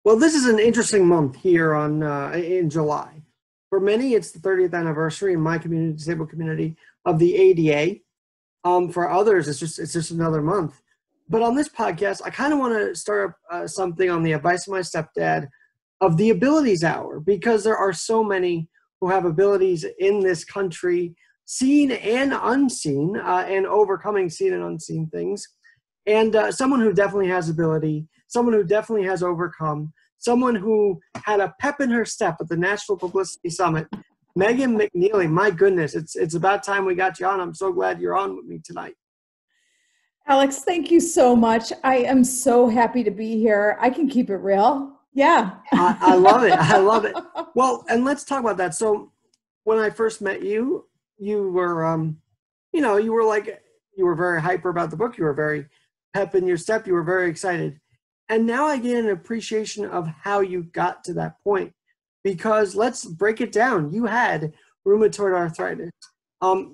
Well, this is an interesting month here in July. For many, it's the 30th anniversary in my community, disabled community, of the ADA. For others, it's just another month. But on this podcast, I kind of want to start something on the advice of my stepdad of the abilities hour, because there are so many who have abilities in this country, seen and unseen, and overcoming seen and unseen things. And someone who definitely has ability, someone who definitely has overcome, someone who had a pep in her step at the National Publicity Summit, Megan McNealy. My goodness, it's about time we got you on. I'm so glad you're on with me tonight. Alex, thank you so much. I am so happy to be here. I can keep it real. Yeah. I love it. I love it. Well, and let's talk about that. So when I first met you, you were, you were very hyper about the book. You were very pep in your step. You were very excited. And now I get an appreciation of how you got to that point, because let's break it down. You had rheumatoid arthritis.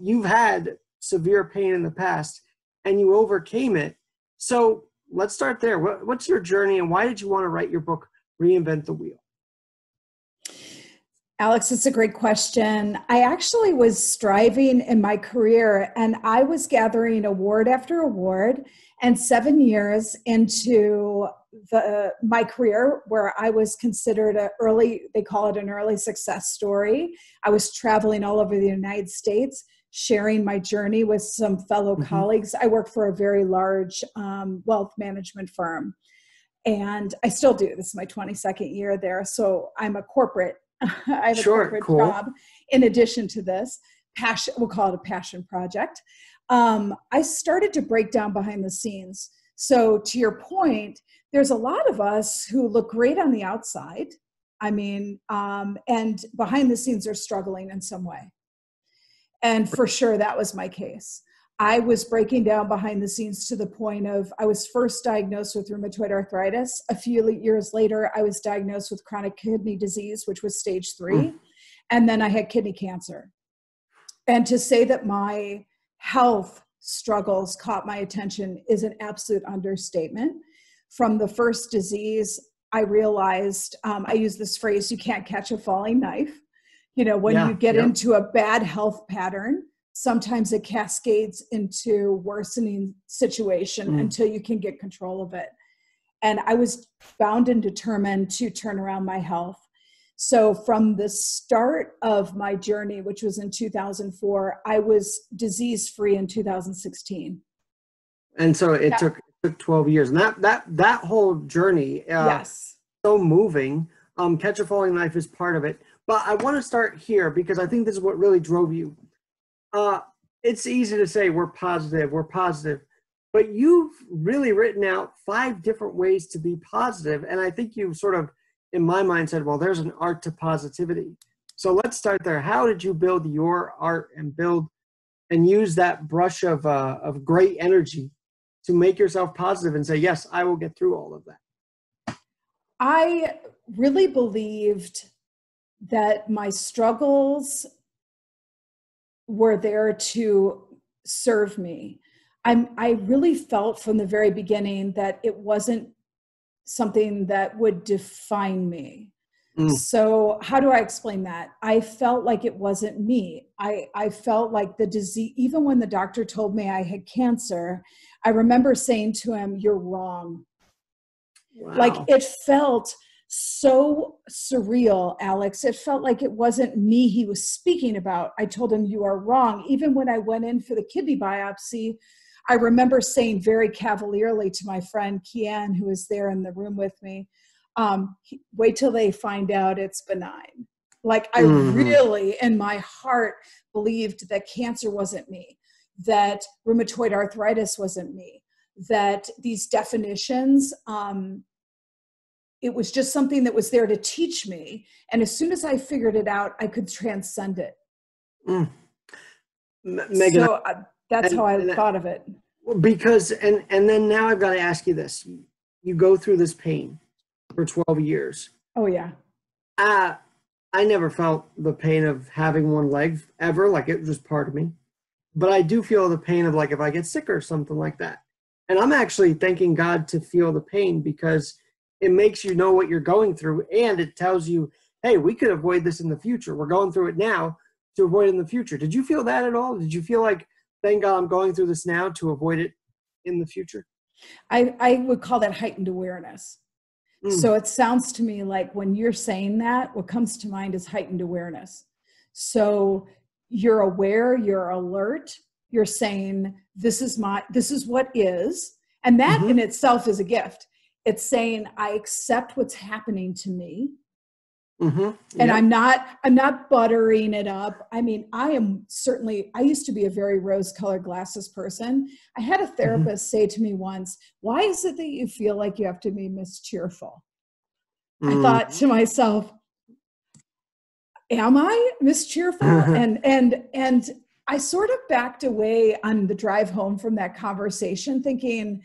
You've had severe pain in the past, and you overcame it. So let's start there. What's your journey, and why did you want to write your book, Reinvent the Wheel? Alex, it's a great question. I actually was striving in my career, and I was gathering award after award, and 7 years into my career, where I was considered they call it an early success story. I was traveling all over the United States, sharing my journey with some fellow colleagues. I work for a very large wealth management firm, and I still do. This is my 22nd year there. So I'm a corporate, I have a corporate job in addition to this passion. We'll call it a passion project. I started to break down behind the scenes. So to your point, there's a lot of us who look great on the outside. And behind the scenes are struggling in some way. And for sure, that was my case. I was breaking down behind the scenes to the point of, I was first diagnosed with rheumatoid arthritis. A few years later, I was diagnosed with chronic kidney disease, which was stage 3. And then I had kidney cancer. And to say that my health struggles caught my attention is an absolute understatement. From the first disease, I realized, I use this phrase, you can't catch a falling knife. When you get into a bad health pattern, sometimes it cascades into worsening situation until you can get control of it. And I was bound and determined to turn around my health. So from the start of my journey, which was in 2004, I was disease-free in 2016. And so it took 12 years. And that whole journey, yes, so moving. Catch a falling knife is part of it. But I want to start here, because I think this is what really drove you. It's easy to say we're positive, but you've really written out 5 different ways to be positive. And I think you've sort of, in my mind, said, well, there's an art to positivity. So let's start there. How did you build your art and use that brush of great energy to make yourself positive and say, yes, I will get through all of that? I really believed that my struggles were there to serve me. I really felt from the very beginning that it wasn't something that would define me. So how do I explain that? I felt like it wasn't me. I felt like the disease, even when the doctor told me I had cancer, I remember saying to him, "You're wrong." Wow. Like, it felt so surreal, Alex. It felt like it wasn't me he was speaking about. I told him, "You are wrong." Even when I went in for the kidney biopsy, I remember saying very cavalierly to my friend Kian, who was there in the room with me, wait till they find out it's benign. Like, I really, in my heart, believed that cancer wasn't me, that rheumatoid arthritis wasn't me, that these definitions, it was just something that was there to teach me. And as soon as I figured it out, I could transcend it. Megan, so that's how I thought of it. Because, and then now I've got to ask you this. You go through this pain for 12 years. Oh, yeah. I never felt the pain of having one leg ever. Like, it was just part of me. But I do feel the pain of, like, if I get sick or something like that. And I'm actually thanking God to feel the pain, because it makes you know what you're going through, and it tells you, hey, we could avoid this in the future. We're going through it now to avoid it in the future. Did you feel that at all? Did you feel like, thank God I'm going through this now to avoid it in the future? I would call that heightened awareness. Mm. So it sounds to me like when you're saying that, what comes to mind is heightened awareness. So you're aware, you're alert, you're saying, this is what is. And that in itself is a gift. It's saying, I accept what's happening to me. And I'm not buttering it up. I mean, I used to be a very rose-colored glasses person. I had a therapist say to me once, why is it that you feel like you have to be mischeerful? I thought to myself, am I mischeerful? And I sort of backed away on the drive home from that conversation thinking,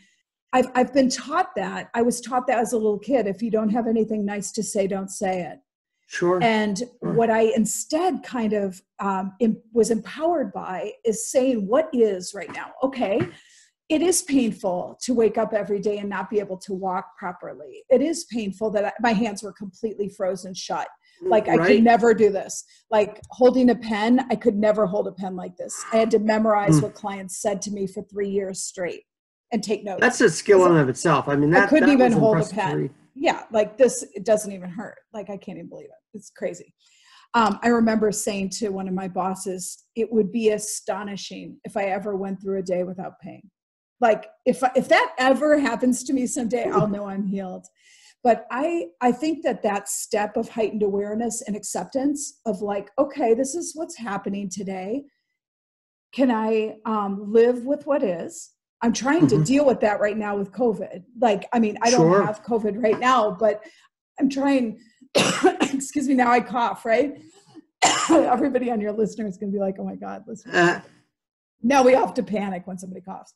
I've been taught that. I was taught that as a little kid. If you don't have anything nice to say, don't say it. Sure. And what I instead kind of was empowered by is saying what is right now. Okay, it is painful to wake up every day and not be able to walk properly. It is painful that my hands were completely frozen shut. Like I could never do this. Like holding a pen, I could never hold a pen like this. I had to memorize what clients said to me for 3 years straight and take notes. That's a skill in of itself. I mean, I couldn't even hold a pen. Yeah, like this, it doesn't even hurt. Like I can't even believe it. It's crazy. I remember saying to one of my bosses, it would be astonishing if I ever went through a day without pain. Like if that ever happens to me someday, I'll know I'm healed. But I think that step of heightened awareness and acceptance of like, okay, this is what's happening today. Can I live with what is? I'm trying to deal with that right now with COVID. Like, I mean, I don't have COVID right now, but I'm trying, excuse me, now I cough, right? Everybody on your listener is going to be like, oh my God, listen. Now we have to panic when somebody coughs.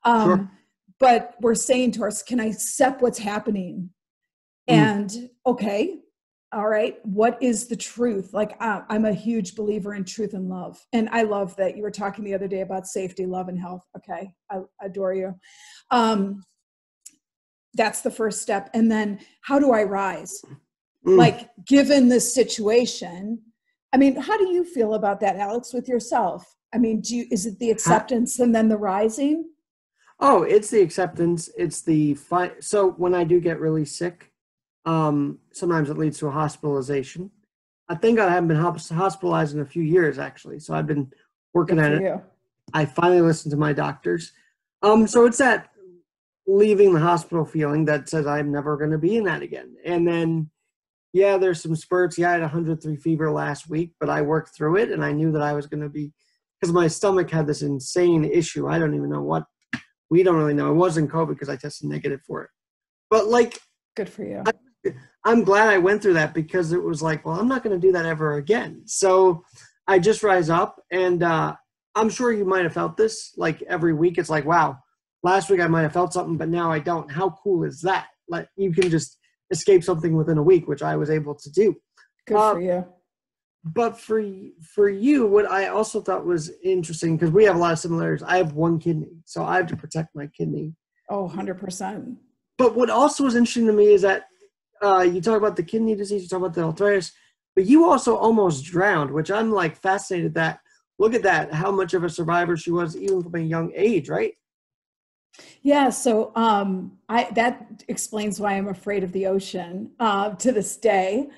But we're saying to us, can I accept what's happening? And okay, all right, what is the truth? Like I'm a huge believer in truth and love. And I love that you were talking the other day about safety, love, and health. Okay, I adore you. That's the first step. And then how do I rise? Like given this situation, I mean, how do you feel about that, Alex, with yourself? I mean, is it the acceptance and then the rising? Oh, it's the acceptance. It's the fight. So when I do get really sick, sometimes it leads to a hospitalization. I think I haven't been hospitalized in a few years, actually. So I've been working at it. I finally listened to my doctors. So it's that leaving the hospital feeling that says I'm never going to be in that again. And then, yeah, there's some spurts. Yeah, I had 103 fever last week, but I worked through it, and I knew that I was going to be, because my stomach had this insane issue. I don't even know what. We don't really know. It wasn't COVID because I tested negative for it. But like, good for you. I'm glad I went through that because it was like, well, I'm not going to do that ever again. So I just rise up, and I'm sure you might have felt this. Like every week, it's like, wow, last week I might have felt something, but now I don't. How cool is that? Like you can just escape something within a week, which I was able to do. Good for you. But for you, what I also thought was interesting, because we have a lot of similarities. I have one kidney, so I have to protect my kidney. Oh, 100%. But what also was interesting to me is that you talk about the kidney disease, you talk about the arthritis, but you also almost drowned, which I'm like fascinated that. Look at that, how much of a survivor she was even from a young age, right? Yeah, so that explains why I'm afraid of the ocean to this day.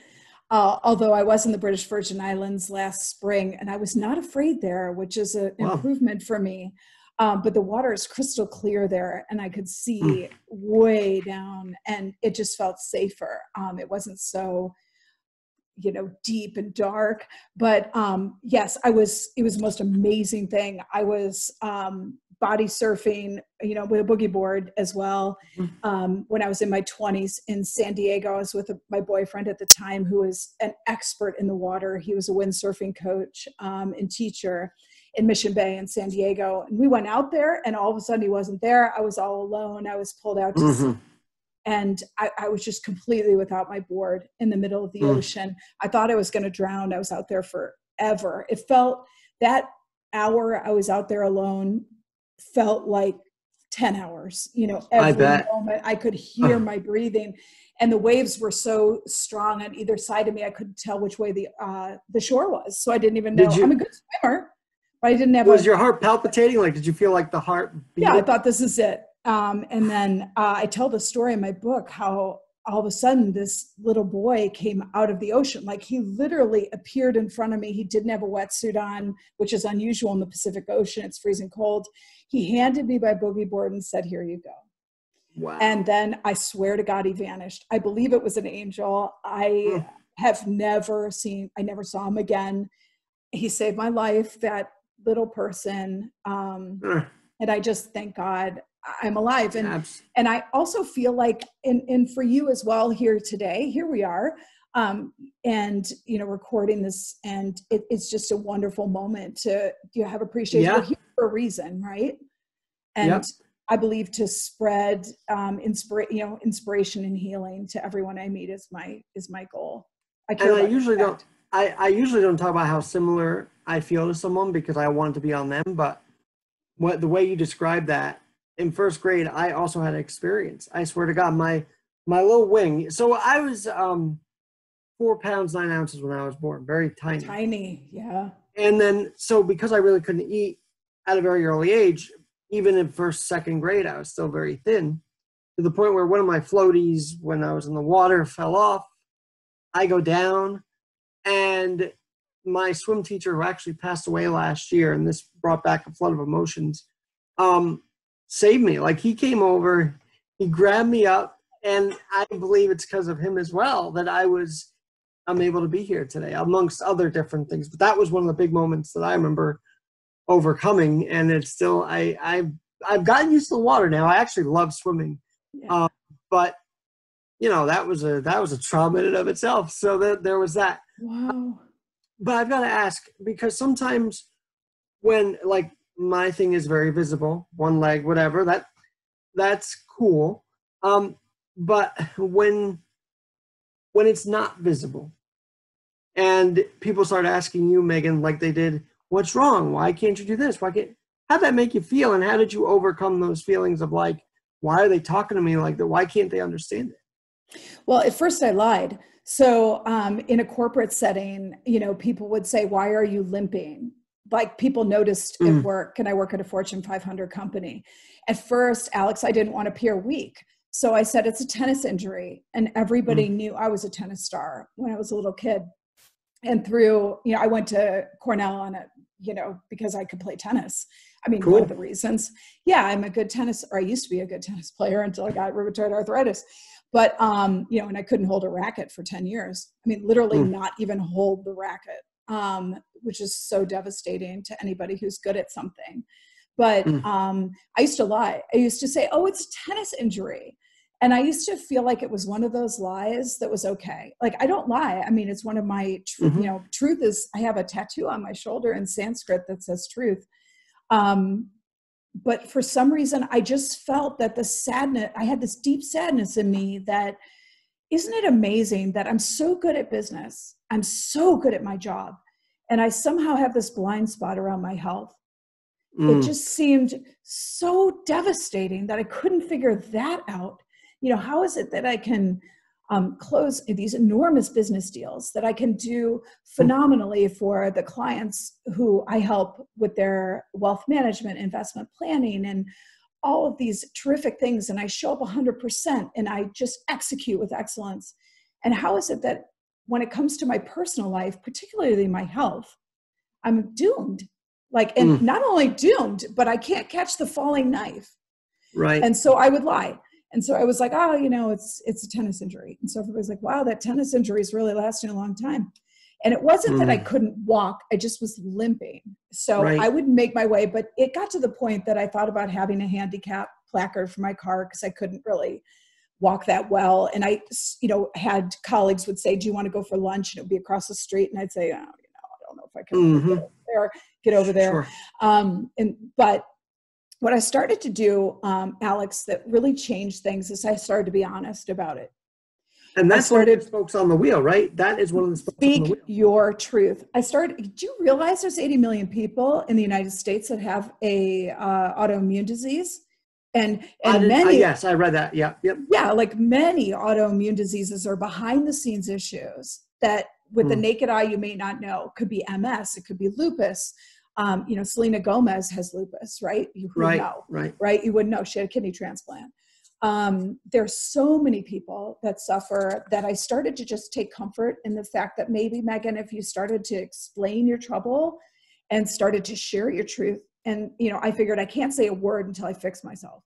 Although I was in the British Virgin Islands last spring, and I was not afraid there, which is an improvement for me. But the water is crystal clear there, and I could see way down, and it just felt safer. It wasn't so, deep and dark. But yes, it was the most amazing thing. I was body surfing, with a boogie board as well. When I was in my 20s in San Diego, I was with my boyfriend at the time, who was an expert in the water. He was a windsurfing coach and teacher in Mission Bay in San Diego. And we went out there, and all of a sudden he wasn't there. I was all alone. I was pulled out to sea. And I was just completely without my board in the middle of the ocean. I thought I was going to drown. I was out there forever. It felt, that hour I was out there alone felt like 10 hours, I every bet. moment I could hear my breathing, and the waves were so strong on either side of me. I couldn't tell which way the shore was. So I didn't even know. I'm a good swimmer, but I didn't have Was your heart palpitating? Like, did you feel like the heart beat? Yeah, I thought this is it. And then I tell the story in my book how all of a sudden this little boy came out of the ocean. Like, he literally appeared in front of me. He didn't have a wetsuit on, which is unusual in the Pacific Ocean. It's freezing cold. He handed me my boogie board and said, "Here you go." Wow. And then I swear to God, he vanished. I believe it was an angel. I never saw him again. He saved my life, that little person. And I just thank God I'm alive. And I also feel like, and for you as well here today, here we are, and, recording this, and it's just a wonderful moment to have appreciation. We're here for a reason, right? And I believe to spread inspiration and healing to everyone I meet is my goal. I usually don't talk about how similar I feel to someone because I want to be on them, but the way you described that, in first grade, I also had an experience. I swear to God, my little wing. So I was 4 pounds 9 ounces when I was born, very tiny. Tiny, yeah. And then, so because I really couldn't eat at a very early age, even in first, second grade, I was still very thin, to the point where one of my floaties, when I was in the water, fell off. I go down, and my swim teacher, who actually passed away last year, and this brought back a flood of emotions, saved me. Like, he came over, he grabbed me up, and I believe it's because of him as well that I'm able to be here today, amongst other different things. But that was one of the big moments that I remember overcoming, and it's still, I've gotten used to the water now. I actually love swimming, but that was a trauma in and of itself. So there was that. Wow. But I've got to ask, because sometimes when, like, my thing is very visible, one leg, whatever, that's cool. But when it's not visible and people start asking you, Megan, like they did, what's wrong? Why can't you do this? How'd that make you feel? And how did you overcome those feelings of like, why are they talking to me like that? Why can't they understand it? Well, at first I lied. So in a corporate setting, people would say, "Why are you limping?" Like, people noticed at work, and I work at a Fortune 500 company. At first, Alex, I didn't want to appear weak. So I said, it's a tennis injury. And everybody knew I was a tennis star when I was a little kid. And through, I went to Cornell on it, because I could play tennis. I mean, cool. One of the reasons, I'm a good or I used to be a good tennis player until I got rheumatoid arthritis. But, and I couldn't hold a racket for 10 years. I mean, literally not even hold the racket, which is so devastating to anybody who's good at something. But I used to lie. I used to say, "Oh, it's a tennis injury." And I used to feel like it was one of those lies that was okay. Like, I don't lie. I mean, it's one of my, truth is, I have a tattoo on my shoulder in Sanskrit that says truth. But for some reason, I just felt that I had this deep sadness in me that, isn't it amazing that I'm so good at business? I'm so good at my job. And I somehow have this blind spot around my health. It just seemed so devastating that I couldn't figure that out. How is it that I can close these enormous business deals, that I can do phenomenally for the clients who I help with their wealth management, investment planning, and all of these terrific things. And I show up 100% and I just execute with excellence. And how is it that when it comes to my personal life, particularly my health, I'm doomed? And not only doomed, but I can't catch the falling knife. Right. And so I would lie. And so I was like, it's a tennis injury. And so everybody's like, wow, that tennis injury is really lasting a long time. And it wasn't that I couldn't walk. I just was limping. So I would make my way, but it got to the point that I thought about having a handicap placard for my car because I couldn't really walk that well. And I, had colleagues would say, "Do you want to go for lunch?" And it would be across the street. And I'd say, I don't know if I can get over there. Sure. But what I started to do, Alex, that really changed things is I started to be honest about it. And that's one of the spokes on the wheel, right? That is one of the spokes on the wheel. Speak your truth. Do you realize there's 80 million people in the United States that have a autoimmune disease? And many, yes, I read that. Yeah. Yep. yeah, like many autoimmune diseases are behind the scenes issues that with the naked eye, you may not know. It could be MS, it could be lupus. Selena Gomez has lupus, right? You would know, right? You wouldn't know. She had a kidney transplant. There's so many people that suffer that I started to just take comfort in the fact that maybe, Megan, if you started to explain your trouble and started to share your truth, and, I figured I can't say a word until I fix myself.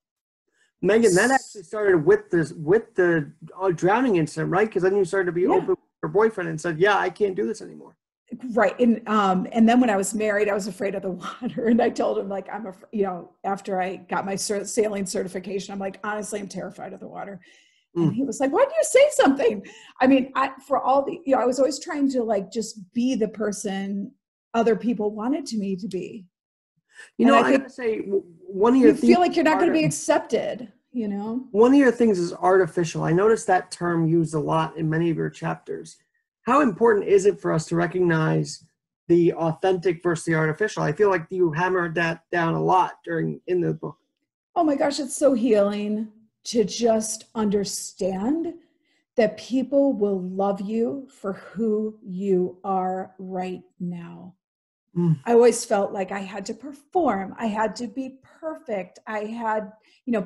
Megan, that actually started with the drowning incident, right? Because then you started to be open with your boyfriend and said, yeah, I can't do this anymore. Right. And then when I was married, I was afraid of the water. And I told him, like, after I got my sailing certification, I'm like, honestly, I'm terrified of the water. And he was like, why do you say something? I mean, I was always trying to, like, just be the person other people wanted me to be. I gotta say, one of your things, you feel like you're not going to be accepted, One of your things is artificial. I noticed that term used a lot in many of your chapters. How important is it for us to recognize the authentic versus the artificial? I feel like you hammered that down a lot in the book. Oh my gosh, it's so healing to just understand that people will love you for who you are right now. I always felt like I had to perform. I had to be perfect. I had,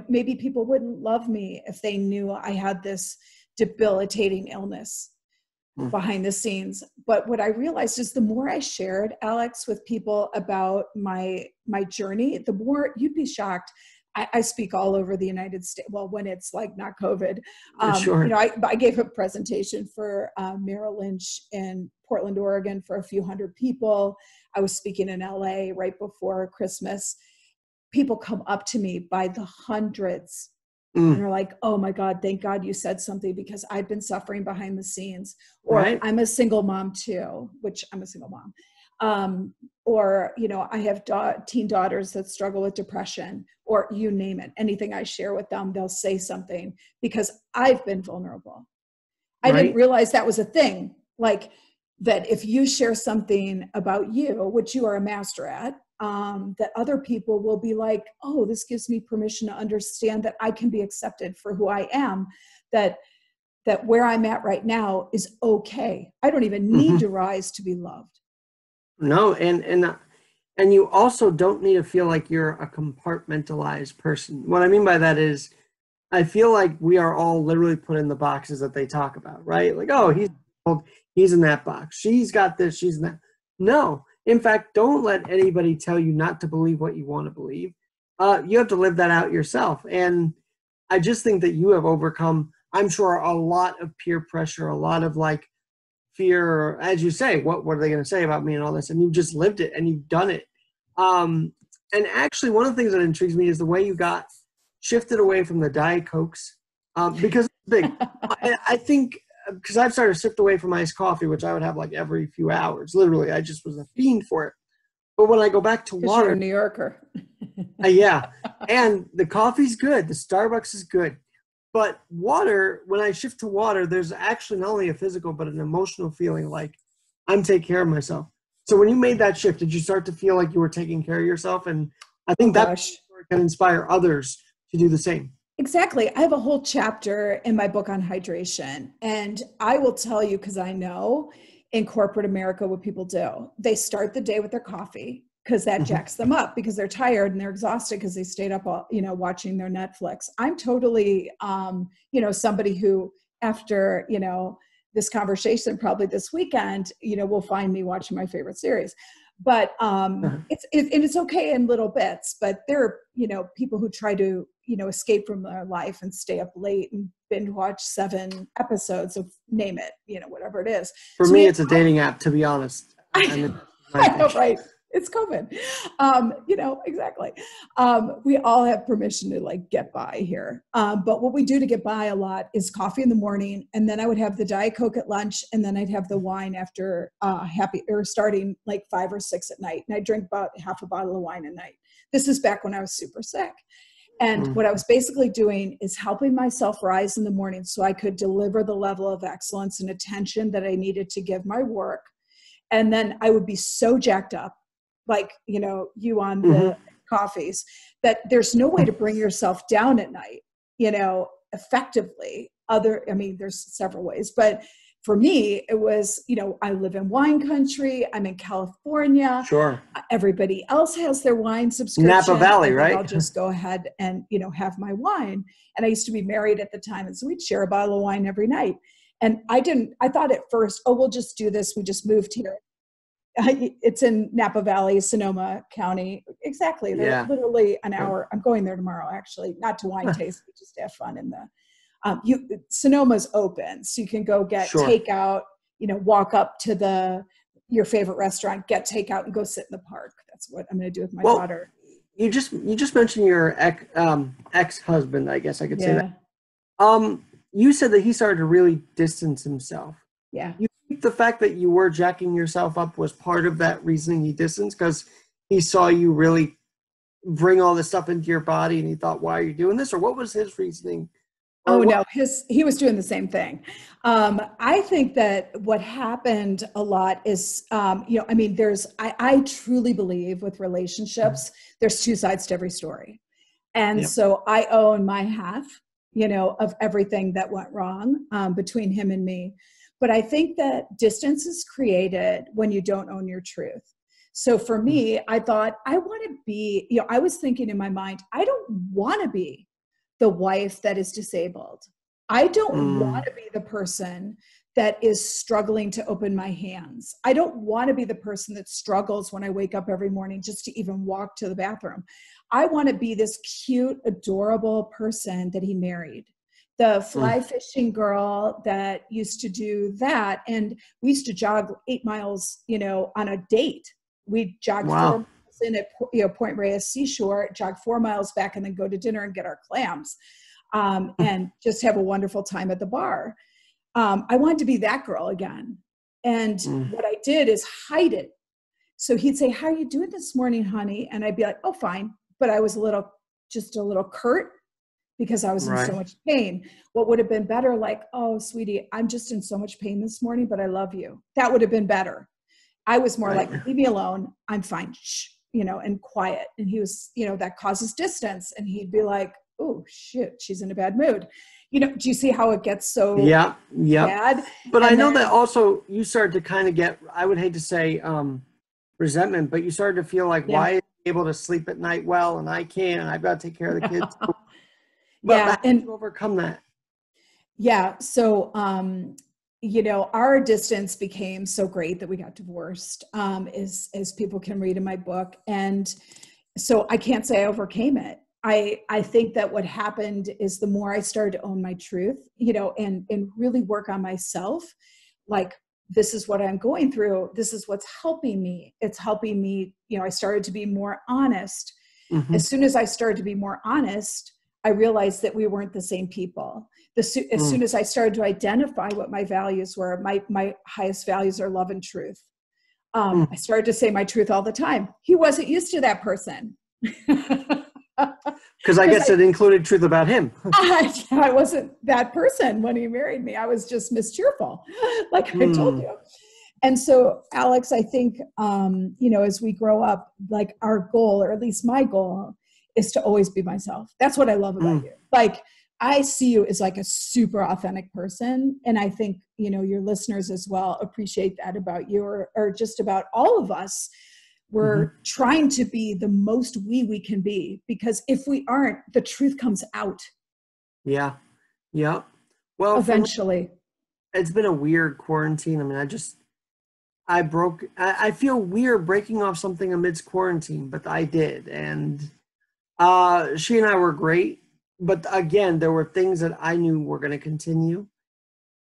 maybe people wouldn't love me if they knew I had this debilitating illness behind the scenes. But what I realized is the more I shared, Alex, with people about my journey, the more you'd be shocked. I speak all over the United States. Well, when it's like not COVID, Sure. I gave a presentation for Merrill Lynch in Portland, Oregon for a few hundred people. I was speaking in LA right before Christmas. People come up to me by the hundreds and they're like, oh my God, thank God you said something because I've been suffering behind the scenes. Or I'm a single mom too, which I'm a single mom. I have teen daughters that struggle with depression, or you name it. Anything I share with them, they'll say something because I've been vulnerable. I didn't realize that was a thing. Like that if you share something about you, which you are a master at, that other people will be like, oh, this gives me permission to understand that I can be accepted for who I am, that where I'm at right now is okay. I don't even need to rise to be loved. No, and you also don't need to feel like you're a compartmentalized person. What I mean by that is, I feel like we are all literally put in the boxes that they talk about, right? Like, oh, he's in that box. She's got this, she's in that. No, in fact, don't let anybody tell you not to believe what you want to believe. You have to live that out yourself. And I just think that you have overcome, I'm sure, a lot of peer pressure, a lot of like fear, as you say, what are they going to say about me and all this? And you've just lived it and you've done it. And actually, one of the things that intrigues me is the way you got shifted away from the Diet Cokes, because it's big. I think because I've started to shift away from iced coffee, which I would have like every few hours. Literally, I just was a fiend for it. But when I go back to water, you're a New Yorker. Yeah, and the coffee's good. The Starbucks is good. But water, when I shift to water, there's actually not only a physical, but an emotional feeling like I'm taking care of myself. So when you made that shift, did you start to feel like you were taking care of yourself? And I think that can inspire others to do the same. Exactly. I have a whole chapter in my book on hydration. And I will tell you, because I know in corporate America what people do. They start the day with their coffee because that jacks them up because they're tired and they're exhausted because they stayed up all, watching their Netflix. I'm totally, somebody who after, this conversation, probably this weekend, will find me watching my favorite series. But it's okay in little bits, but there are, people who try to, escape from their life and stay up late and binge watch 7 episodes of name it, whatever it is. For me, it's a dating app, to be honest. I know, right? It's COVID. Exactly. We all have permission to get by here. But what we do to get by a lot is coffee in the morning. And then I would have the Diet Coke at lunch. And then I'd have the wine after starting 5 or 6 at night. And I drink about half a bottle of wine a night. This is back when I was super sick. And what I was basically doing is helping myself rise in the morning so I could deliver the level of excellence and attention that I needed to give my work. And then I would be so jacked up, you on the coffees, that there's no way to bring yourself down at night, effectively. There's several ways, but for me, it was, I live in wine country. I'm in California. Sure. Everybody else has their wine subscription. Napa Valley, right? I'll just go ahead and, have my wine. And I used to be married at the time. And so we'd share a bottle of wine every night. And I thought at first, we'll just do this. We just moved here. It's in Napa Valley, Sonoma County. Exactly. They're literally an hour. I'm going there tomorrow, actually, not to wine taste, but just to have fun in the Sonoma's open, so you can go get takeout, walk up to your favorite restaurant, get takeout, and go sit in the park. That's what I'm going to do with my daughter. You just mentioned your ex-husband, I guess I could say that. You said that he started to really distance himself. Yeah. You think the fact that you were jacking yourself up was part of that reasoning he distanced, because he saw you really bring all this stuff into your body and he thought, why are you doing this? Or what was his reasoning? No, he was doing the same thing. I think that what happened a lot is, I truly believe with relationships, there's two sides to every story. And so I own my half, of everything that went wrong between him and me. But I think that distance is created when you don't own your truth. So for me, I thought I want to be, I was thinking in my mind, I don't want to be the wife that is disabled. I don't want to be the person that is struggling to open my hands. I don't want to be the person that struggles when I wake up every morning just to even walk to the bathroom. I want to be this cute, adorable person that he married. The fly fishing girl that used to do that. And we used to jog 8 miles, on a date. We'd jog 4 miles in at Point Reyes Seashore, jog 4 miles back, and then go to dinner and get our clams, and just have a wonderful time at the bar. I wanted to be that girl again. And what I did is hide it. So he'd say, how are you doing this morning, honey? And I'd be like, oh, fine. But I was just a little curt because I was in so much pain. What would have been better? Like, oh, sweetie, I'm just in so much pain this morning, but I love you. That would have been better. I was more like, leave me alone. I'm fine. Shh, and quiet. And he was, that causes distance. And he'd be like, oh shit, she's in a bad mood. Do you see how it gets so bad? But I know that also you started to kind of get, I would hate to say resentment, but you started to feel like, why is he able to sleep at night well and I can't, and I've got to take care of the kids. But and overcome that. Yeah. So, our distance became so great that we got divorced, as people can read in my book. And so I can't say I overcame it. I think that what happened is the more I started to own my truth, and really work on myself, like, this is what I'm going through. This is what's helping me. It's helping me. I started to be more honest. As soon as I started to be more honest, I realized that we weren't the same people. As soon as I started to identify what my values were, my highest values are love and truth. I started to say my truth all the time. He wasn't used to that person. Because I guess it included truth about him. I wasn't that person when he married me. I was just mischeerful, like I told you. And so, Alex, I think, as we grow up, like, our goal, or at least my goal, is to always be myself. That's what I love about you. Like, I see you as like a super authentic person. And I think, your listeners as well appreciate that about you, or just about all of us. We're trying to be the most we can be, because if we aren't, the truth comes out. Yeah. Yeah. Well, eventually. It's been a weird quarantine. I mean, I feel weird breaking off something amidst quarantine, but I did. And she and I were great. But again, there were things that I knew were going to continue.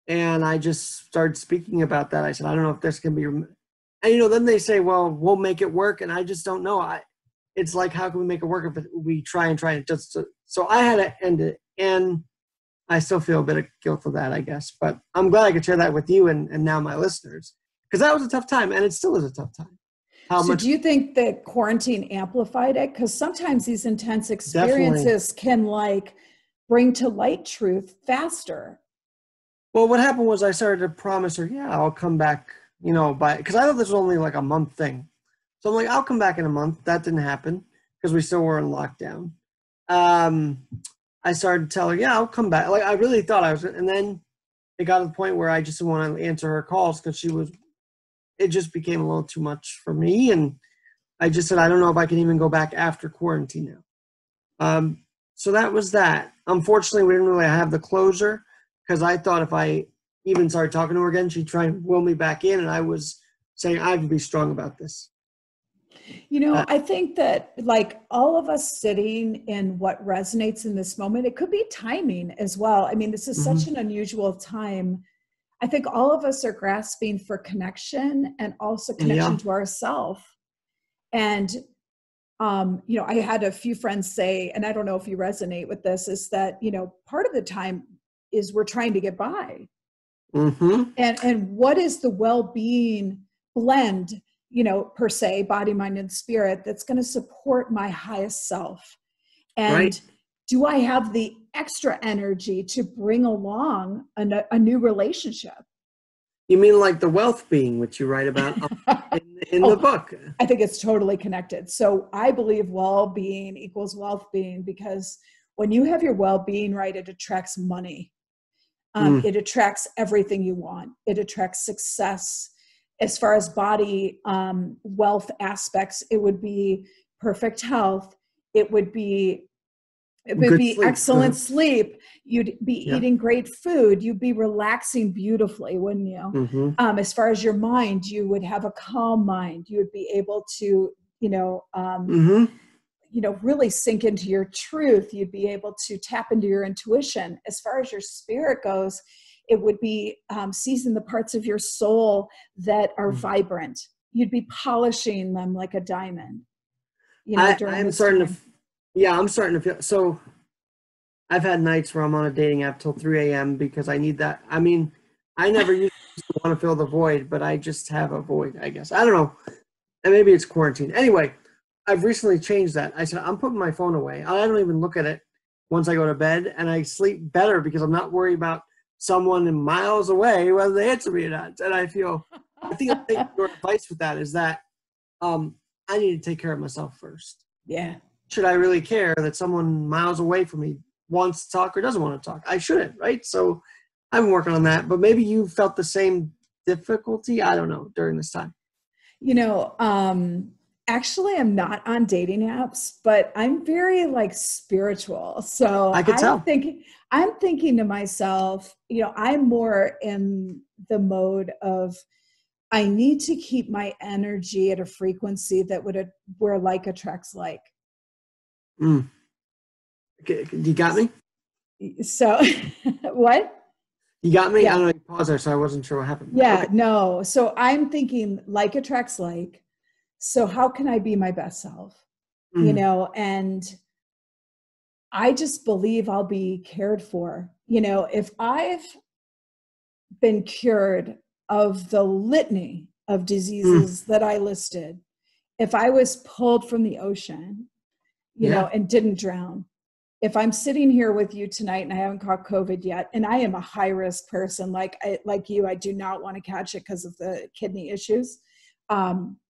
And I just started speaking about that. I said, I don't know if this can be. And, then they say, well, we'll make it work. And I just don't know. It's like, how can we make it work if we try and just. So I had to end it. And I still feel a bit of guilt for that, I guess. But I'm glad I could share that with you and now my listeners. Because that was a tough time. And it still is a tough time. Do you think that quarantine amplified it? Because sometimes these intense experiences can bring to light truth faster. Well, what happened was I started to promise her, I'll come back, because I thought this was only like a month thing. So I'm like, I'll come back in a month. That didn't happen because we still were in lockdown. I started to tell her, yeah, I'll come back. Like, I really thought I was, and then it got to the point where I just didn't want to answer her calls because it just became a little too much for me. And I just said, I don't know if I can even go back after quarantine now. So that was that. Unfortunately, we didn't really have the closure because I thought if I even started talking to her again, she'd try and will me back in. And I was saying, I have to be strong about this. I think that like all of us sitting in what resonates in this moment, it could be timing as well. I mean, this is such an unusual time. I think all of us are grasping for connection and also connection to ourselves. And, I had a few friends say, and I don't know if you resonate with this, is that, part of the time is we're trying to get by. And what is the well-being blend, per se, body, mind, and spirit, that's going to support my highest self? And do I have the extra energy to bring along a new relationship? You mean like the wealth being, which you write about in the book? I think it's totally connected. So I believe well-being equals wealth being, because when you have your well-being right, it attracts money. It attracts everything you want. It attracts success. As far as body wealth aspects, it would be perfect health. It would be sleep. Excellent sleep. You'd be eating great food. You'd be relaxing beautifully, wouldn't you? As far as your mind, you would have a calm mind. You would be able to, really sink into your truth. You'd be able to tap into your intuition. As far as your spirit goes, it would be seizing the parts of your soul that are vibrant. You'd be polishing them like a diamond. I'm starting to feel, so I've had nights where I'm on a dating app till 3 a.m. because I need that. I mean, I never used to want to fill the void, but I just have a void, I guess. I don't know. And maybe it's quarantine. Anyway, I've recently changed that. I said, I'm putting my phone away. I don't even look at it once I go to bed, and I sleep better because I'm not worried about someone miles away whether they answer me or not. And I think your advice with that is that I need to take care of myself first. Yeah. Should I really care that someone miles away from me wants to talk or doesn't want to talk? I shouldn't, right? So I've been working on that, but maybe you felt the same difficulty, I don't know, during this time. Actually, I'm not on dating apps, but I'm very spiritual. So I could tell. I'm thinking to myself, I'm more in the mode of, I need to keep my energy at a frequency that where like attracts like. Okay, you got me? So what? You got me? Yeah. I don't know, you paused there, so I wasn't sure what happened. Yeah, okay. No. So I'm thinking like attracts like. So how can I be my best self? And I just believe I'll be cared for. If I've been cured of the litany of diseases that I listed, if I was pulled from the ocean, and didn't drown, if I'm sitting here with you tonight and I haven't caught COVID yet, and I am a high risk person, like you, I do not want to catch it because of the kidney issues.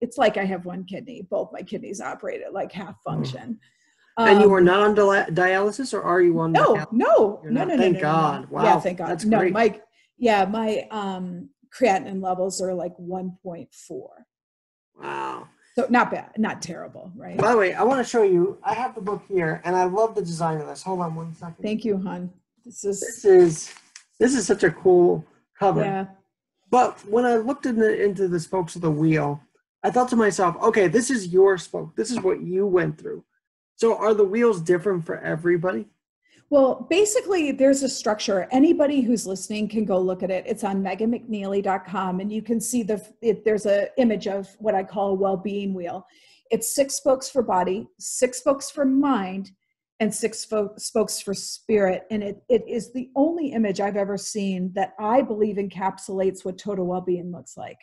It's like I have one kidney, both my kidneys operate at like half function. And you are not on dialysis, or are you on? No. Thank God. Wow. Yeah, thank God. That's great. My creatinine levels are like 1.4. Wow. So not bad, not terrible, right? By the way, I want to show you, I have the book here, and I love the design of this. Hold on one second. Thank you, hon. This is such a cool cover. Yeah. But when I looked into the spokes of the wheel, I thought to myself, okay, this is your spoke. This is what you went through. So are the wheels different for everybody? Well, basically, there's a structure. Anybody who's listening can go look at it. It's on meganmcnealy.com, and you can see there's an image of what I call a well-being wheel. It's 6 spokes for body, 6 spokes for mind, and 6 spokes for spirit. And it is the only image I've ever seen that I believe encapsulates what total well-being looks like.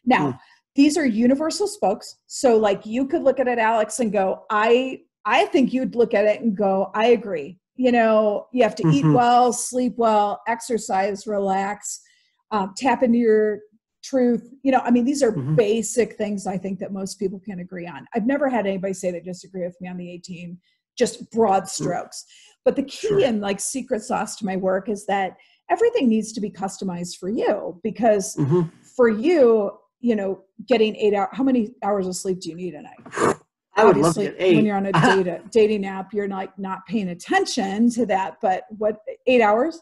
Now, these are universal spokes. So like you could look at it, Alex, and go, I think you'd look at it and go, I agree. You have to eat well, sleep well, exercise, relax, tap into your truth. I mean, these are Mhm. basic things I think that most people can agree on. I've never had anybody say they disagree with me on the 18, just broad strokes. But the key Sure. and like secret sauce to my work is that everything needs to be customized for you, because Mhm. for you, getting 8 hours, how many hours of sleep do you need a night? I would love to Obviously, get when 8. you're on a dating app, you're like not paying attention to that. But what, 8 hours?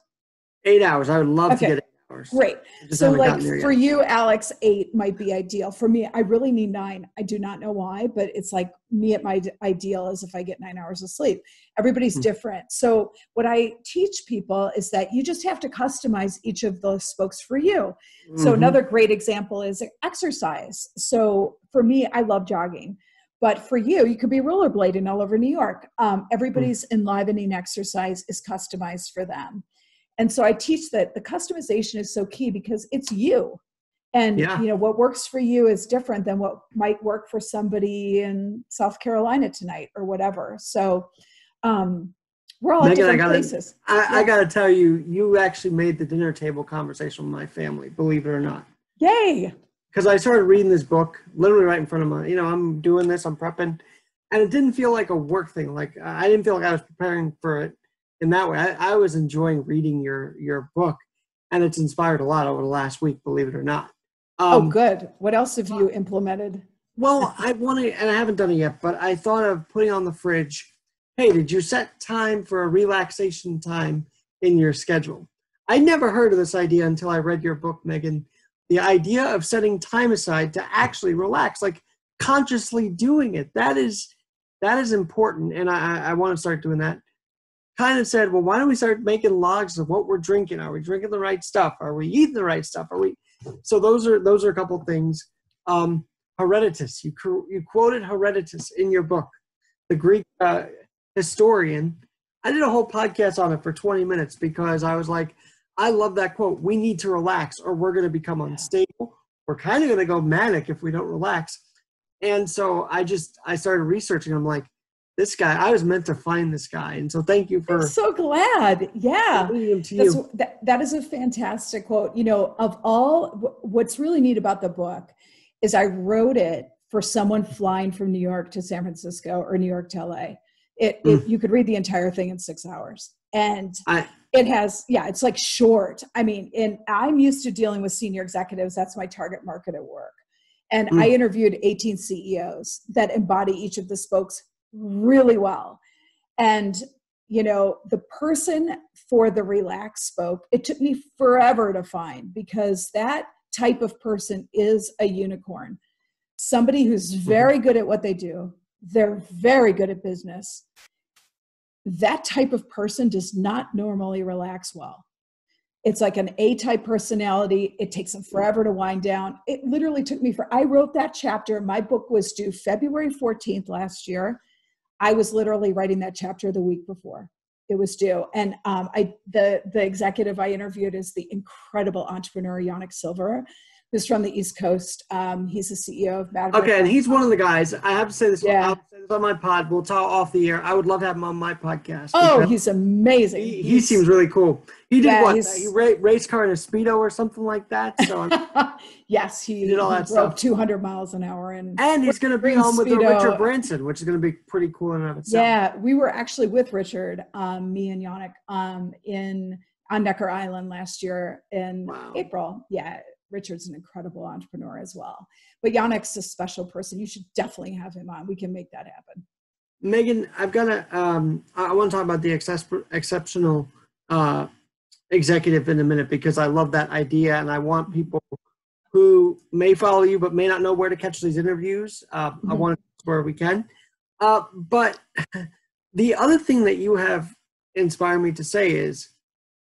8 hours. I would love to Okay, get 8 hours. great. I just So haven't like gotten there for yet. you, Alex, 8 might be ideal. For me, I really need 9. I do not know why, but it's like me at my ideal is if I get 9 hours of sleep. Everybody's Mm. different. So what I teach people is that you just have to customize each of those spokes for you. So Mhm. another great example is exercise. So for me, I love jogging. But for you, you could be rollerblading all over New York. Mm. Everybody's enlivening exercise is customized for them. And so I teach that the customization is so key because it's you. And Yeah. what works for you is different than what might work for somebody in South Carolina tonight or whatever. So we're all at Megan, different places. I Yeah. gotta tell you, you actually made the dinner table conversation with my family, believe it or not. Yay. Because I started reading this book literally right in front of me. I'm doing this, I'm prepping, and it didn't feel like a work thing. Like I didn't feel like I was preparing for it in that way. I was enjoying reading your book, and it's inspired a lot over the last week, believe it or not. Oh, Um, good. What else have you implemented? well, I want to, and I haven't done it yet, but I thought of putting on the fridge. Hey, did you set time for a relaxation time in your schedule? I never heard of this idea until I read your book, Megan. The idea of setting time aside to actually relax, like consciously doing it. That is important, and I want to start doing that. Kind of said, well, why don't we start making logs of what we're drinking? Are we drinking the right stuff? Are we eating the right stuff? Are we? So those are a couple things. Herodotus, you quoted Herodotus in your book, the Greek historian. I did a whole podcast on it for 20 minutes because I was like, I love that quote. We need to relax or we're going to become unstable. We're kind of going to go manic if we don't relax. And so I started researching. I'm like, this guy, I was meant to find this guy. And so thank you I'm for so glad. Yeah. leading him to you. That is a fantastic quote. Of all, what's really neat about the book is I wrote it for someone flying from New York to San Francisco or New York to LA. You could read the entire thing in 6 hours. And I, it has, it's like short. I mean, and I'm used to dealing with senior executives. That's my target market at work. And I interviewed 18 CEOs that embody each of the spokes really well. And, the person for the relax spoke, it took me forever to find, because that type of person is a unicorn. Somebody who's very good at what they do. They're very good at business. That type of person does not normally relax well. It's like an A-type personality. It takes them forever to wind down. It literally took me I wrote that chapter. My book was due February 14th last year. I was literally writing that chapter the week before it was due. And the executive I interviewed is the incredible entrepreneur, Yannick Silver, who's from the East Coast. He's the CEO of Mad okay, and he's one of the guys. I have to say this. Yeah. I'll say this on my pod. We'll talk off the air. I would love to have him on my podcast. Oh, he's amazing. He seems really cool. He did Yeah, what? He race car in a Speedo or something like that. So yes, he did all that broke stuff. 200 miles an hour. And he's going to be on with Richard Branson, which is going to be pretty cool in and of itself. Yeah, we were actually with Richard, me and Yannick, on Necker Island last year in April. Yeah, Richard's an incredible entrepreneur as well. But Yannick's a special person. You should definitely have him on. We can make that happen. Megan, I've got to, I want to talk about the exceptional executive in a minute, because I love that idea, and I want people who may follow you but may not know where to catch these interviews. I want to where we can. But the other thing that you have inspired me to say is,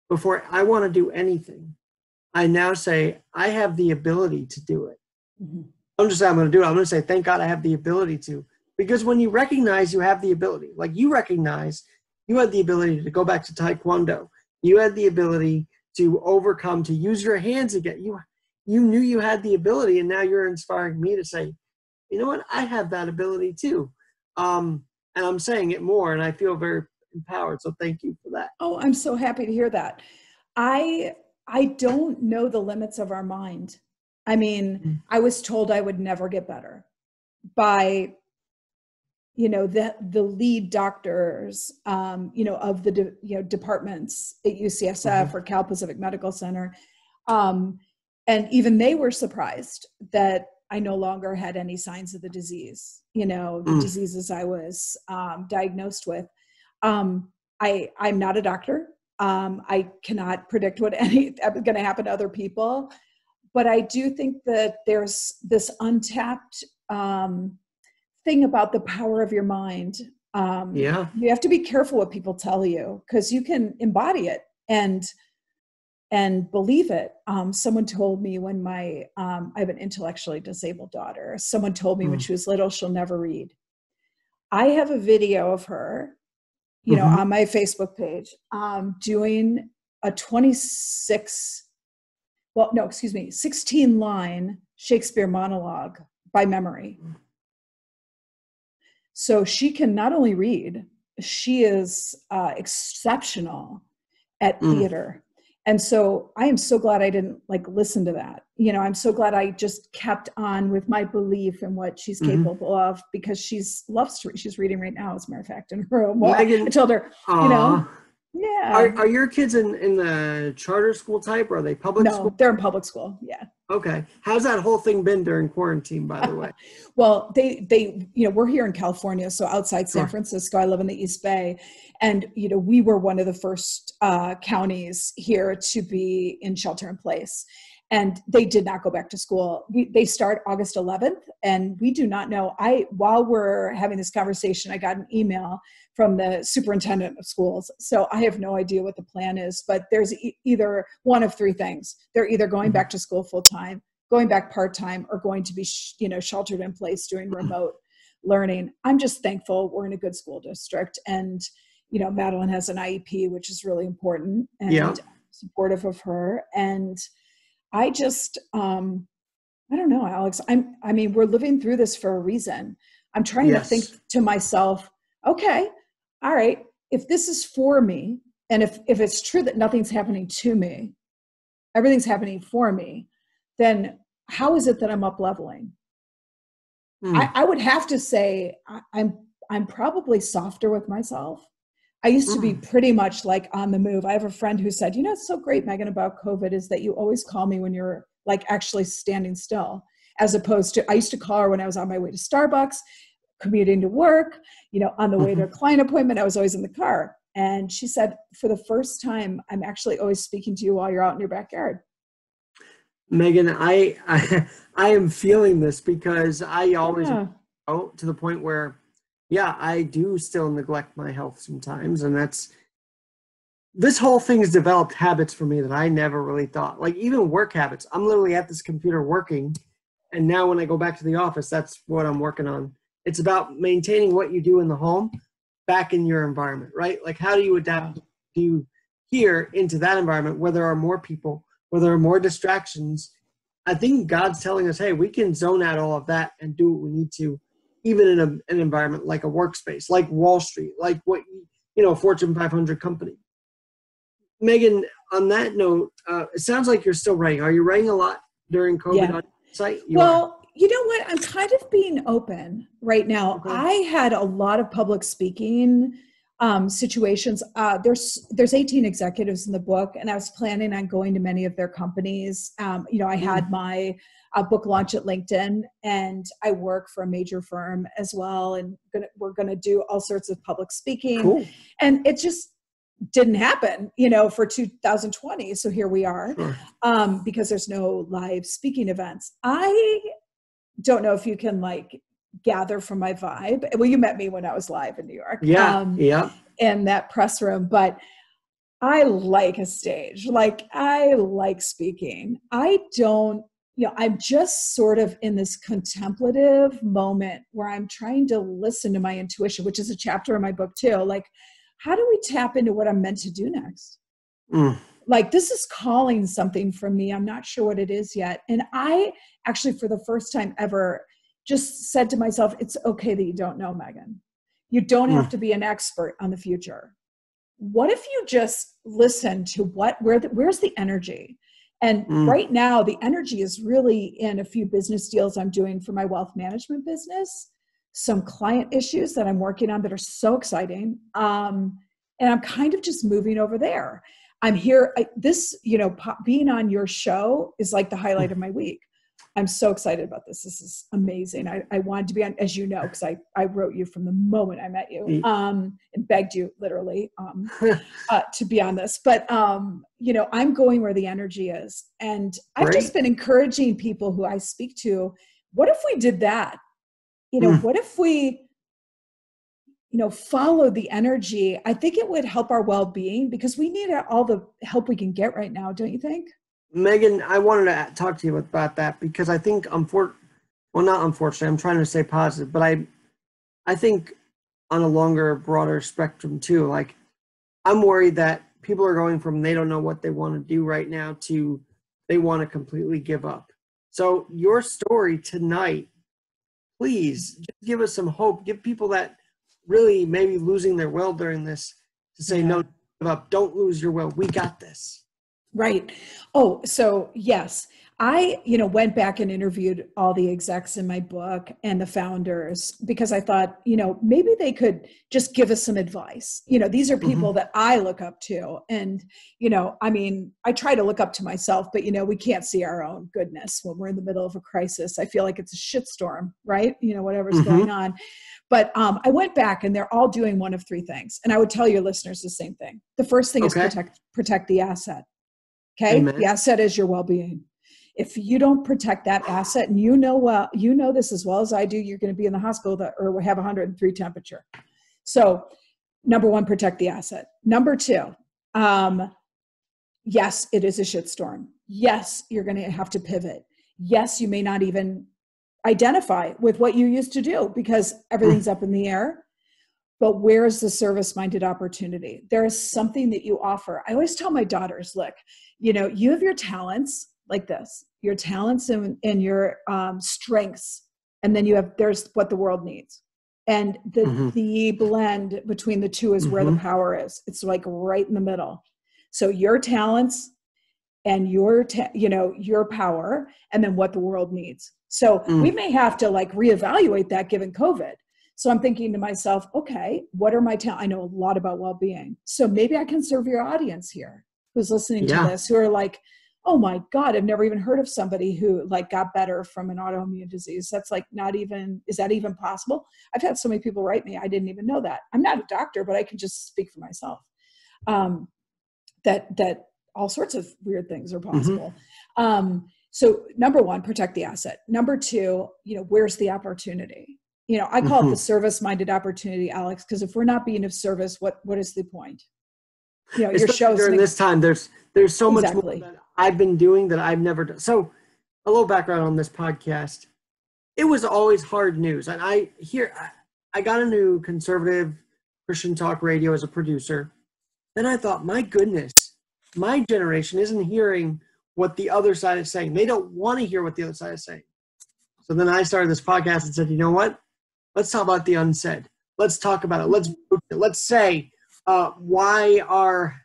before I want to do anything, I now say I have the ability to do it. I'm just saying I'm going to do it. I'm going to say, thank God I have the ability to. Because when you recognize you have the ability, like you recognize you had the ability to go back to Taekwondo, you had the ability to overcome, to use your hands again. You knew you had the ability, and now you're inspiring me to say, you know what, I have that ability too. And I'm saying it more, and I feel very empowered. So thank you for that. Oh, I'm so happy to hear that. I don't know the limits of our mind. I mean, I was told I would never get better by, the lead doctors, of the, departments at UCSF or Cal Pacific Medical Center. And even they were surprised that I no longer had any signs of the disease, the diseases I was diagnosed with. I'm not a doctor. I cannot predict what going to happen to other people. But I do think that there's this untapped thing about the power of your mind. You have to be careful what people tell you, because you can embody it and believe it. Someone told me when I have an intellectually disabled daughter, someone told me when she was little, she'll never read. I have a video of her, on my Facebook page, doing a 16-line Shakespeare monologue by memory. So she can not only read, she is exceptional at theater. And so I am so glad I didn't listen to that. I'm so glad I just kept on with my belief in what she's capable of, because she loves to read. She's reading right now, as a matter of fact, in her room. Well, Megan, I told her, yeah. Are your kids in the charter school type, or are they public school? No, they're in public school. Yeah. Okay. How's that whole thing been during quarantine, by the way? Well, they we're here in California, so outside San Francisco. I live in the East Bay, and we were one of the first counties here to be in shelter in place. And they did not go back to school. They start August 11th, and we do not know. While we're having this conversation, I got an email from the superintendent of schools. So I have no idea what the plan is, but there's either one of three things. They're either going back to school full time, going back part time, or going to be sheltered in place doing remote learning. I'm just thankful we're in a good school district, and Madeline has an IEP, which is really important, and supportive of her. And I just, I don't know, Alex, I mean, we're living through this for a reason. I'm trying to think to myself, okay, all right, if this is for me, and if it's true that nothing's happening to me, everything's happening for me, then how is it that I'm up leveling? I would have to say I'm probably softer with myself. I used to be pretty much on the move. I have a friend who said, it's so great, Megan, about COVID is that you always call me when you're actually standing still, as opposed to, I used to call her when I was on my way to Starbucks, commuting to work, on the way to a client appointment, I was always in the car. And she said, for the first time, I'm actually always speaking to you while you're out in your backyard. Megan, I am feeling this, because I always to the point where I do still neglect my health sometimes. And this whole thing has developed habits for me that I never really thought, even work habits. I'm literally at this computer working. And now when I go back to the office, that's what I'm working on. It's about maintaining what you do in the home back in your environment, right? How do you adapt you here into that environment where there are more people, where there are more distractions? I think God's telling us, hey, we can zone out all of that and do what we need to, even in an environment like a workspace, like Wall Street, like what, Fortune 500 company. Megan, on that note, it sounds like you're still writing. Are you writing a lot during COVID on your site? You know what? I'm kind of being open right now. Okay. I had a lot of public speaking situations. There's 18 executives in the book, and I was planning on going to many of their companies. I had my book launch at LinkedIn, and I work for a major firm as well. And we're going to do all sorts of public speaking. Cool. And it just didn't happen, for 2020. So here we are, because there's no live speaking events. I don't know if you can gather from my vibe. Well, you met me when I was live in New York. In that press room, but I like a stage. I like speaking. I don't, I'm just sort of in this contemplative moment where I'm trying to listen to my intuition, which is a chapter in my book too. How do we tap into what I'm meant to do next? This is calling something from me. I'm not sure what it is yet. And I actually, for the first time ever, just said to myself, it's okay that you don't know, Megan. You don't have to be an expert on the future. What if you just listen to where's the energy? And right now, the energy is really in a few business deals I'm doing for my wealth management business, some client issues that I'm working on that are so exciting. And I'm kind of just moving over there. I'm here. Being on your show is like the highlight of my week. I'm so excited about this. This is amazing. I wanted to be on, as you know, because I wrote you from the moment I met you, and begged you literally to be on this. But, I'm going where the energy is. And I've just been encouraging people who I speak to, what if we did that? What if we, follow the energy? I think it would help our well-being, because we need all the help we can get right now. Don't you think? Megan, I wanted to talk to you about that, because I think, not unfortunately, I'm trying to stay positive, but I think on a longer, broader spectrum too, like, I'm worried that people are going from they don't know what they want to do right now to they want to completely give up. So your story tonight, please just give us some hope. Give people that really maybe losing their will during this to say, no, give up. Don't lose your will. We got this. Right. Oh, so yes, I, went back and interviewed all the execs in my book and the founders, because I thought, maybe they could just give us some advice. These are people that I look up to. And, I try to look up to myself, but, we can't see our own goodness when we're in the middle of a crisis. I feel like it's a shitstorm, right? Whatever's going on. But I went back, and they're all doing one of three things. And I would tell your listeners the same thing. The first thing is protect the asset. Okay. Amen. The asset is your well-being. If you don't protect that asset, and this as well as I do, you're going to be in the hospital or have 103 temperature. So number one, protect the asset. Number two, yes, it is a shitstorm. Yes, you're going to have to pivot. Yes, you may not even identify with what you used to do because everything's up in the air. But where is the service-minded opportunity? There is something that you offer. I always tell my daughters, look, you have your talents like this, your talents and your strengths. And then there's what the world needs. And the blend between the two is where the power is. It's like right in the middle. So your talents and your power, and then what the world needs. So we may have to reevaluate that given COVID. So I'm thinking to myself, okay, what are my talents? I know a lot about well-being. So maybe I can serve your audience here who's listening to this, who are like, oh my God, I've never even heard of somebody who got better from an autoimmune disease. That's is that even possible? I've had so many people write me, I didn't even know that. I'm not a doctor, but I can just speak for myself. That all sorts of weird things are possible. So number one, protect the asset. Number two, where's the opportunity? I call it the service-minded opportunity, Alex, because if we're not being of service, what is the point? Your shows during this time, there's so much more that I've been doing that I've never done. So a little background on this podcast. It was always hard news. And I got into conservative Christian talk radio as a producer. Then I thought, my goodness, my generation isn't hearing what the other side is saying. They don't want to hear what the other side is saying. So then I started this podcast and said, you know what? Let's talk about the unsaid. Let's talk about it. Let's say, why are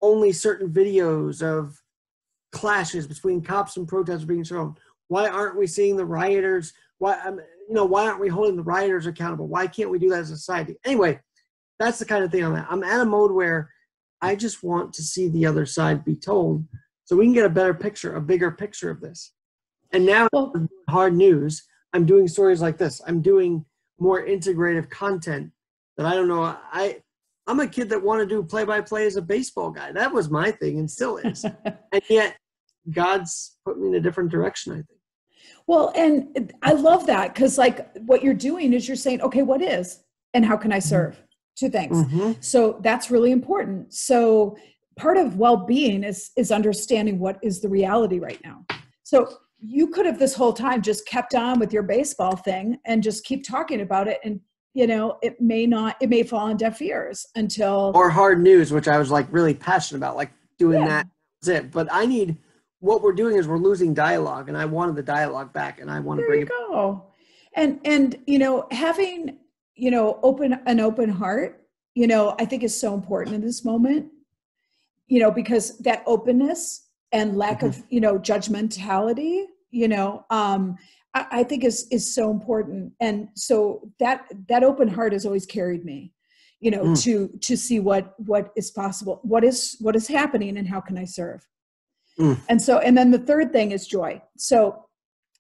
only certain videos of clashes between cops and protesters being shown? Why aren't we seeing the rioters? Why aren't we holding the rioters accountable? Why can't we do that as a society? Anyway, that's the kind of thing I'm at. I'm at a mode where I just want to see the other side be told so we can get a better picture, a bigger picture of this. And now, hard news, I'm doing stories like this. I'm doing more integrative content that I don't know. I'm a kid that wanted to do play-by-play as a baseball guy. That was my thing and still is. And yet God's put me in a different direction, I think. Well, and I love that because what you're doing is you're saying, okay, what is and how can I serve? Two things. So that's really important. So part of well-being is understanding what is the reality right now. So you could have this whole time just kept on with your baseball thing and just keep talking about it. And, it may fall on deaf ears until. Or hard news, which I was really passionate about, doing that. That's it. But what we're doing is we're losing dialogue, and I wanted the dialogue back, and I want to bring it. There you go. And, having, an open heart, I think is so important in this moment, because that openness and lack of, judgmentality, I think is so important. And so that open heart has always carried me, to see what is possible, what is happening, and how can I serve? And then the third thing is joy. So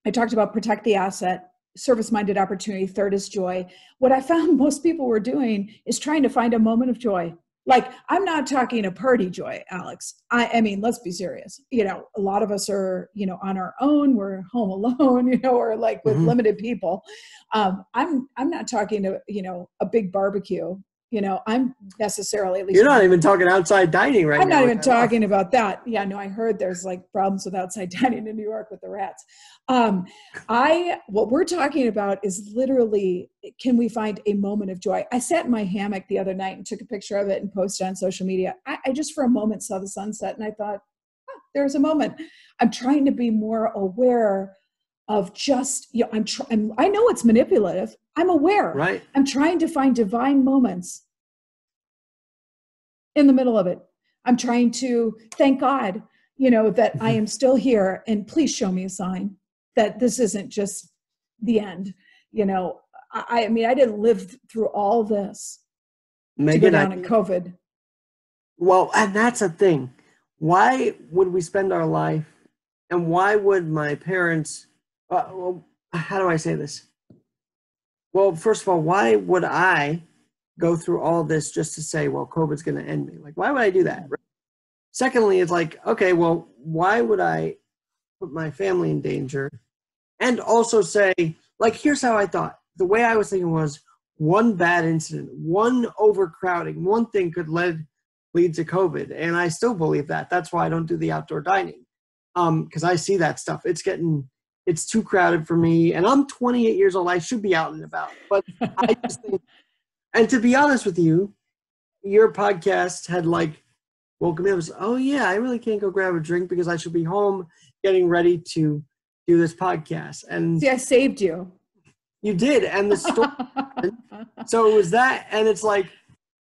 I talked about protect the asset, service-minded opportunity. Third is joy. What I found most people were doing is trying to find a moment of joy. Like, I'm not talking a party joy, Alex. I mean, let's be serious. A lot of us are, on our own. We're home alone, or like with limited people. I'm not talking to, a big barbecue. I'm necessarily, at least. You're not even talking outside dining right now. I'm not even talking about that. Yeah, no, I heard there's like problems with outside dining in New York with the rats. What we're talking about is literally, can we find a moment of joy? I sat in my hammock the other night and took a picture of it and posted on social media. I just for a moment saw the sunset and I thought, there's a moment. I'm trying to be more aware of just, I know it's manipulative. I'm aware. Right. I'm trying to find divine moments in the middle of it. I'm trying to thank God, that I am still here, and please show me a sign that this isn't just the end. I mean, I didn't live through all this to go down in COVID. Well, and that's a thing. Why would we spend our life, and why would my parents, how do I say this? Well, first of all, why would I go through all this just to say, well, COVID's going to end me? Like, why would I do that? Secondly, it's like, okay, well, why would I put my family in danger? And also say, like, here's how I thought. The way I was thinking was, one bad incident, one overcrowding, one thing could lead to COVID. And I still believe that. That's why I don't do the outdoor dining. Because I see that stuff. It's too crowded for me. And I'm 28 years old. I should be out and about. But I just think, and to be honest with you, your podcast had like woken me up and said, oh yeah, I really can't go grab a drink because I should be home getting ready to do this podcast. And see, I saved you. You did. And the storm. So it was that. And it's like,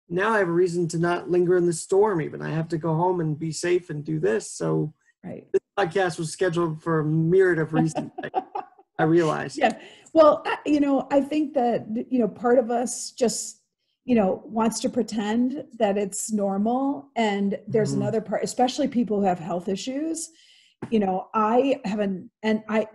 now I have a reason to not linger in the storm even. I have to go home and be safe and do this. So right. This podcast was scheduled for a myriad of reasons. I realized. Yeah. Well, I think that, part of us just, wants to pretend that it's normal. And there's another part, especially people who have health issues. I have I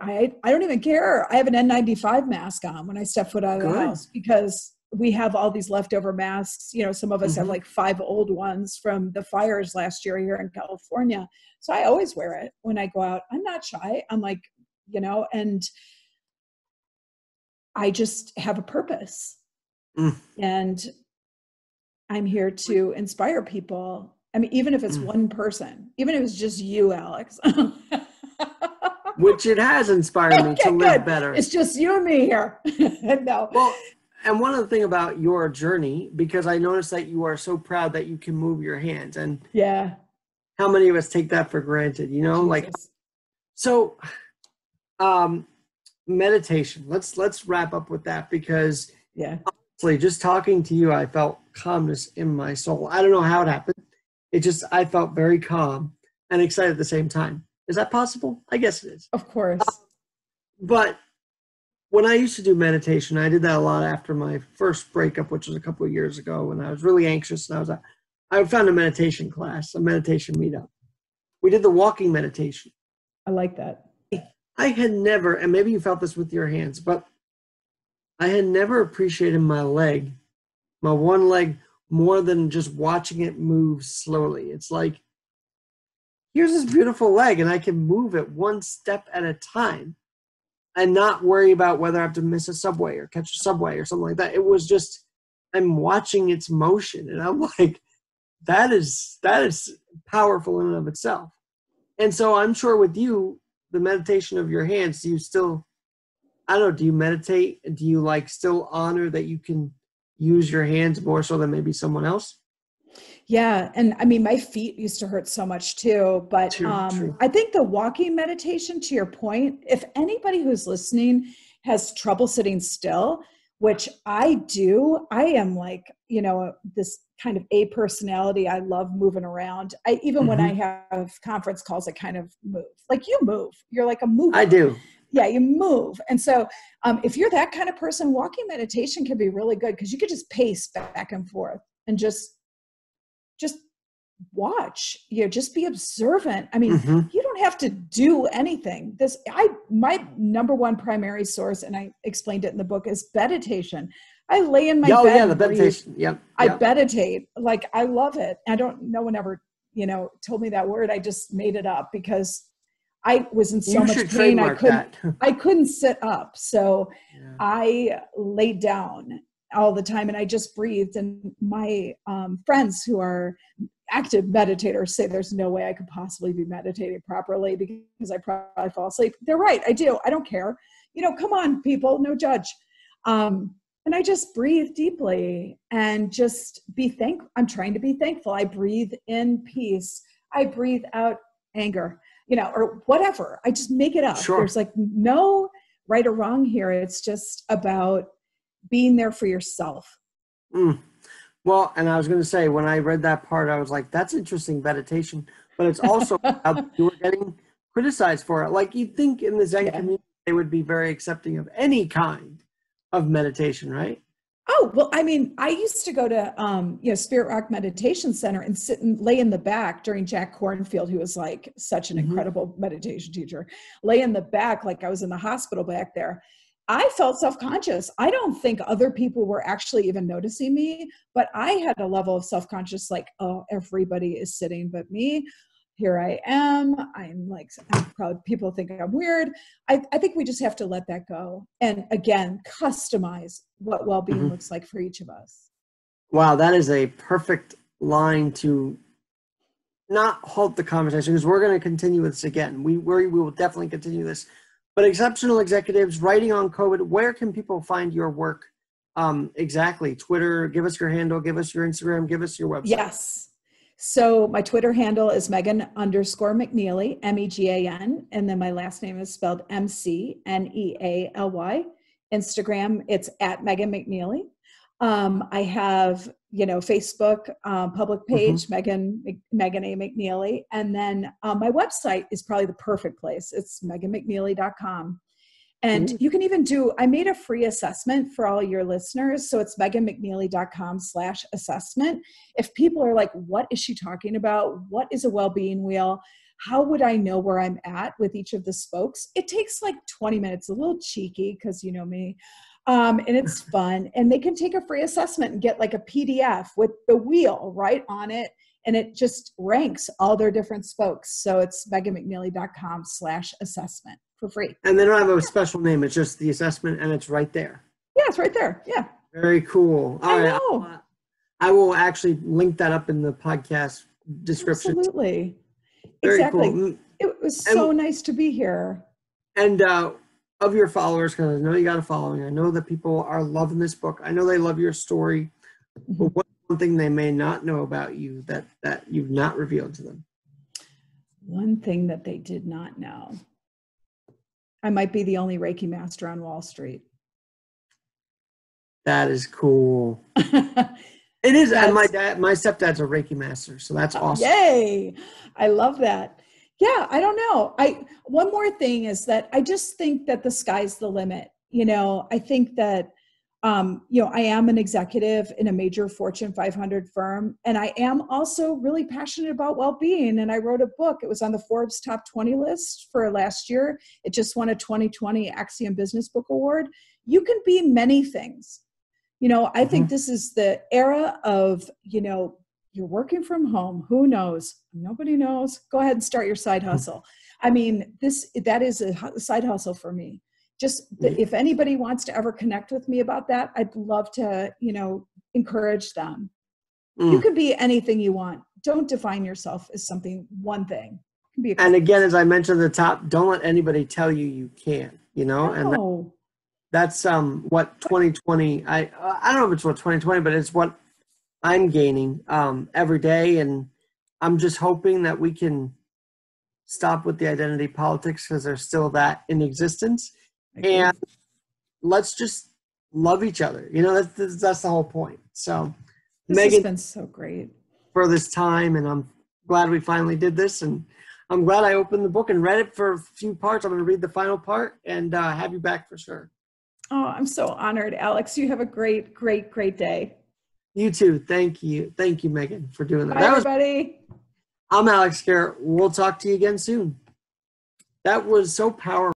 don't even care. I have an N95 mask on when I step foot out of the house because we have all these leftover masks. Some of us have like 5 old ones from the fires last year here in California. So I always wear it when I go out. I'm not shy. I'm like, and I just have a purpose. And I'm here to inspire people. I mean, even if it's one person, even if it's just you, Alex. Which it has inspired me to live better. It's just you and me here. No. Well, and one other thing about your journey, because I noticed that you are so proud that you can move your hands. And yeah, how many of us take that for granted, Jesus. Like, so meditation, let's wrap up with that, because honestly, just talking to you, I felt calmness in my soul. I don't know how it happened. I felt very calm and excited at the same time. Is that possible? I guess it is. Of course. But when I used to do meditation, I did that a lot after my first breakup, which was a couple of years ago, when I was really anxious. And I found a meditation class, a meditation meetup. We did the walking meditation. I like that. I had never, and maybe you felt this with your hands, but I had never appreciated my one leg, more than just watching it move slowly. It's like, here's this beautiful leg, and I can move it one step at a time and not worry about whether I have to miss a subway or catch a subway or something like that. It was just, I'm watching its motion, and I'm like, that is powerful in and of itself. And so I'm sure with you, the meditation of your hands, do you still, I don't know, do you meditate? Do you like still honor that you can use your hands more so than maybe someone else? Yeah. And I mean, my feet used to hurt so much too, but True. I think the walking meditation, to your point, if anybody who's listening has trouble sitting still, which I do. I am like, this kind of A personality. I love moving around. Even when I have conference calls, I kind of move. Like you move. You're like a mover. I do. Yeah, you move. And so if you're that kind of person, walking meditation can be really good because you could just pace back and forth and just watch, just be observant. I mean, you don't have to do anything. My number one primary source, and I explained it in the book, is meditation. I lay in my bed. Yeah, the meditation. Yep. I meditate. Like, I love it. No one ever, told me that word. I just made it up because I was in so much pain. I couldn't sit up. So I laid down all the time and I just breathed. And my friends who are active meditators say there's no way I could possibly be meditating properly because I probably fall asleep. They're right. I do. I don't care. Come on, people, no judge. And I just breathe deeply and just be thankful. I'm trying to be thankful. I breathe in peace. I breathe out anger, or whatever. I just make it up. Sure. There's like no right or wrong here. It's just about being there for yourself. Well, and I was going to say, when I read that part, I was like, that's interesting meditation, but it's also how you were getting criticized for it. Like, you'd think in the Zen community, they would be very accepting of any kind of meditation, right? Oh, well, I mean, I used to go to, Spirit Rock Meditation Center and sit and lay in the back during Jack Kornfield, who was like such an incredible meditation teacher, lay in the back like I was in the hospital back there. I felt self-conscious. I don't think other people were actually even noticing me, but I had a level of self-conscious, like, oh, everybody is sitting but me. Here I am. I'm proud. People think I'm weird. I think we just have to let that go. And again, customize what well-being looks like for each of us. Wow, that is a perfect line to not halt the conversation, because we're going to continue this again. We will definitely continue this. But Exceptional Executives, writing on COVID, where can people find your work exactly? Twitter, give us your handle, give us your Instagram, give us your website. Yes. So my Twitter handle is Megan_McNealy, MEGAN, and then my last name is spelled MCNEALY. Instagram, it's at Megan McNealy. I have, Facebook public page, Megan A. McNealy. And then my website is probably the perfect place. It's meganmcnealy.com. And you can even I made a free assessment for all your listeners. So it's meganmcnealy.com/assessment. If people are like, what is she talking about? What is a well-being wheel? How would I know where I'm at with each of the spokes? It takes like 20 minutes, a little cheeky because you know me. And it's fun. And they can take a free assessment and get like a PDF with the wheel right on it. And it just ranks all their different spokes. So it's meganmcnealy.com/assessment for free. And they don't have a special name. It's just the assessment and it's right there. Yeah, it's right there. Yeah. Very cool. All I right. know. I will actually link that up in the podcast description. Absolutely. Very exactly. cool. It was so nice to be here. And of your followers, because I know you got a following, I know that people are loving this book. I know they love your story. But what's one thing they may not know about you that you've not revealed to them? One thing that they did not know. I might be the only Reiki master on Wall Street. That is cool. It is. And my stepdad's a Reiki master, so that's awesome. Yay. I love that. Yeah, I don't know. One more thing is that I just think that the sky's the limit. I think that I am an executive in a major Fortune 500 firm, and I am also really passionate about well-being. And I wrote a book. It was on the Forbes top 20 list for last year. It just won a 2020 Axiom Business Book Award. You can be many things. I think this is the era of, you're working from home. Who knows? Nobody knows. Go ahead and start your side hustle. I mean, that is a side hustle for me. If anybody wants to ever connect with me about that, I'd love to, encourage them. You can be anything you want. Don't define yourself as one thing. It can be and again, as I mentioned at the top, don't let anybody tell you can't, No. and that's what 2020, I don't know if it's what 2020, but it's what I'm gaining every day. And I'm just hoping that we can stop with the identity politics, because there's still that in existence. And let's just love each other. You know, that's the whole point. So This has Megan, been so great. for this time, and I'm glad we finally did this, and I'm glad I opened the book and read it for a few parts. I'm going to read the final part and have you back for sure. Oh, I'm so honored, Alex. You have a great, great, great day. You too. Thank you. Thank you, Megan, for doing that. Bye, everybody. I'm Alex Garrett. We'll talk to you again soon. That was so powerful.